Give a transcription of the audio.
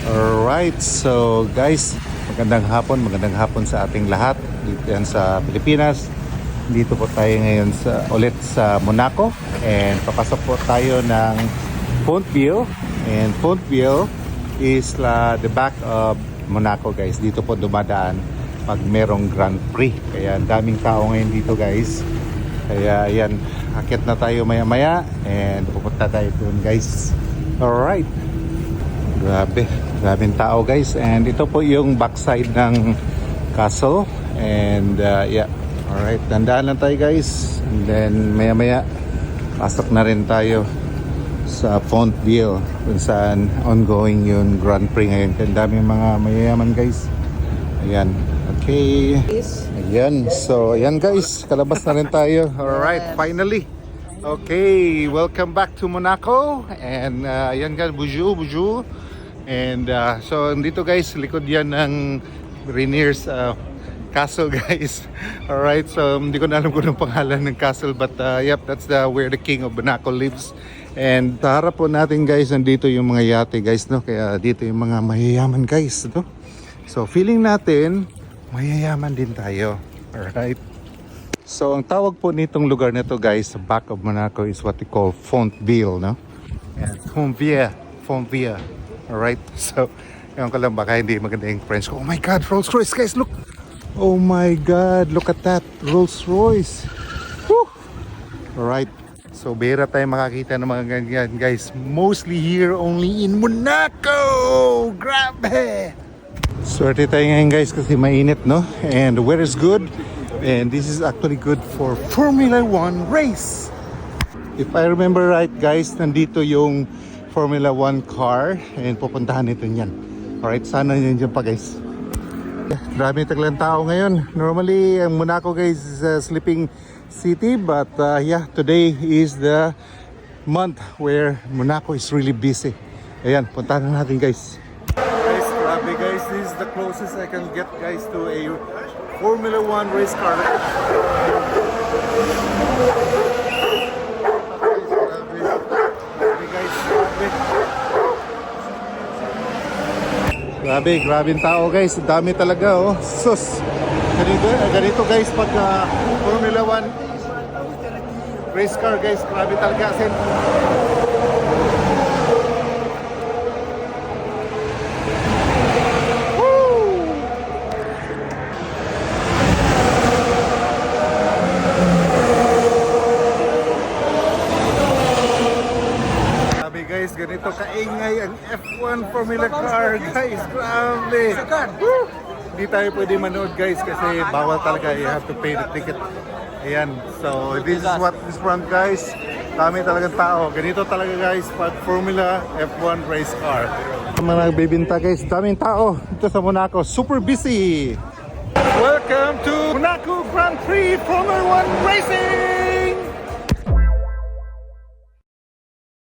Alright, so guys, magandang hapon sa ating lahat dito yan sa Pilipinas. Dito po tayo ngayon ulit sa Monaco and papasok po tayo ng Fontville. And Fontville is the back of Monaco, guys. Dito po dumadaan pag merong Grand Prix. Kaya ang daming tao ngayon dito, guys. Kaya yan, akit na tayo maya-maya and pupunta tayo doon, guys. Alright. Grabing tao, guys. And ito po yung backside ng castle. And yeah. Alright, dandaan lang tayo, guys. And then maya-maya pasok na rin tayo sa Fontville kung saan ongoing yung Grand Prix ngayon. Ang daming mga mayayaman, guys. Ayan. Okay. Ayan. So, ayan, guys. Kalabas na rin tayo. Alright, finally. Okay, welcome back to Monaco. And ayan, guys. Bonjour. And so dito, guys, likod yan ng Rainier's castle, guys. Alright, so hindi ko na alam kung anong pangalan ng castle, but yep, that's where the king of Monaco lives. And sa harap po natin, guys, nandito yung mga yate, guys, no? Kaya dito yung mga mayayaman, guys, no? So feeling natin mayayaman din tayo. Alright. So ang tawag po nitong lugar na to, guys, sa back of Monaco is what we call Fontville, no? And Fontville. Alright, so ewan ko lang baka hindi maganda yung French ko. Oh my God, Rolls Royce, guys, look! Oh my God, look at that, Rolls Royce! Woo! Alright, so bihira tayo makakita ng mga ganyan, guys. Mostly here only in Monaco! Grabe! Swerte tayo ngayon, guys, kasi mainit, no? And the weather is good. And this is actually good for Formula 1 race. If I remember right, guys, nandito yung Formula 1 car and pupuntahan ito niyan. Alright, sana yun dyan pa, guys. Grabe taglang tao ngayon. Normally, ang Monaco, guys, is a sleeping city, but yeah, today is the month where Monaco is really busy. Ayan, puntahan na natin, guys. Guys, grabe, guys. This is the closest I can get, guys, to a Formula 1 race car. Grabing tao, guys. Dami talaga, oh. Sus. Ganito, guys, pag Formula 1 race car, guys. Grabe talaga. Guys, ganito kaingay ang F1 Formula car, guys. Grabe. Woo! Hindi tayo pwede manood, guys, kasi bawal talaga. You have to pay the ticket. Ayan. So, this is what this front, guys. Dami talagang tao. Ganito talaga, guys, pag Formula F1 race car. Mga nagbibinta, guys. Daming tao dito sa Monaco. Super busy. Welcome to Monaco Grand Prix Formula 1 Racing!